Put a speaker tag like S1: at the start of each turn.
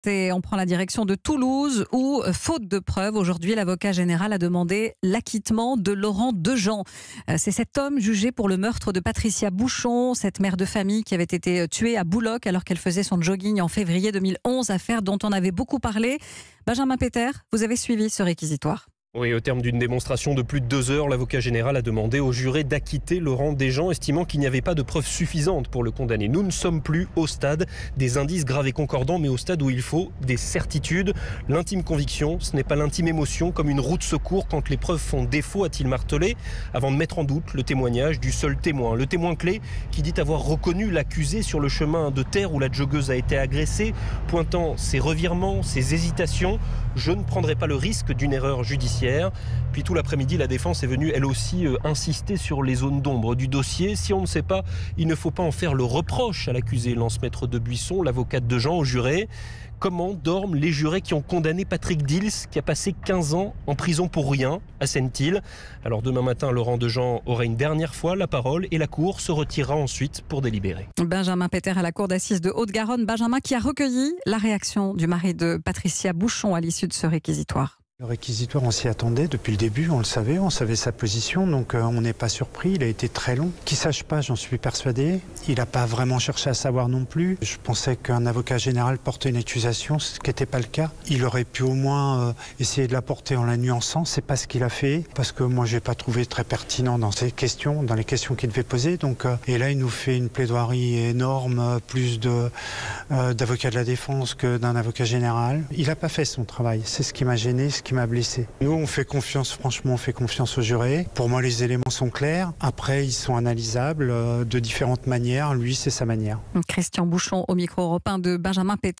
S1: Et on prend la direction de Toulouse où, faute de preuves, aujourd'hui l'avocat général a demandé l'acquittement de Laurent Dejean. C'est cet homme jugé pour le meurtre de Patricia Bouchon, cette mère de famille qui avait été tuée à Bouloc alors qu'elle faisait son jogging en février 2011, affaire dont on avait beaucoup parlé. Benjamin Peter, vous avez suivi ce réquisitoire.
S2: Oui, au terme d'une démonstration de plus de 2 heures, l'avocat général a demandé au juré d'acquitter Laurent Dejean, estimant qu'il n'y avait pas de preuves suffisantes pour le condamner. Nous ne sommes plus au stade des indices graves et concordants, mais au stade où il faut des certitudes. L'intime conviction, ce n'est pas l'intime émotion, comme une roue de secours quand les preuves font défaut, a-t-il martelé, avant de mettre en doute le témoignage du seul témoin. Le témoin clé qui dit avoir reconnu l'accusé sur le chemin de terre où la joggeuse a été agressée, pointant ses revirements, ses hésitations. Je ne prendrai pas le risque d'une erreur judiciaire. Puis tout l'après-midi, la défense est venue elle aussi insister sur les zones d'ombre du dossier. Si on ne sait pas, il ne faut pas en faire le reproche à l'accusé, lance Maître de Buisson, l'avocate de Dejean, au juré. Comment dorment les jurés qui ont condamné Patrick Dils, qui a passé 15 ans en prison pour rien, à Sentil? Alors demain matin, Laurent Dejean aura une dernière fois la parole et la Cour se retirera ensuite pour délibérer.
S1: Benjamin Peter à la Cour d'assises de Haute-Garonne. Benjamin qui a recueilli la réaction du mari de Patricia Bouchon à l'issue de ce réquisitoire.
S3: Le réquisitoire, on s'y attendait depuis le début, on savait sa position, donc on n'est pas surpris, il a été très long. Qu'il ne sache pas, j'en suis persuadé. Il n'a pas vraiment cherché à savoir non plus. Je pensais qu'un avocat général portait une accusation, ce qui n'était pas le cas. Il aurait pu au moins essayer de la porter en la nuançant, c'est pas ce qu'il a fait, parce que moi je n'ai pas trouvé très pertinent dans ses questions, dans les questions qu'il devait poser. Donc, et là il nous fait une plaidoirie énorme, plus d'avocats de la défense que d'un avocat général. Il n'a pas fait son travail, c'est ce qui m'a gêné, qui m'a blessé. Nous, on fait confiance, franchement, on fait confiance aux jurés. Pour moi, les éléments sont clairs. Après, ils sont analysables de différentes manières. Lui, c'est sa manière.
S1: Christian Bouchon au micro européen de Benjamin Peter.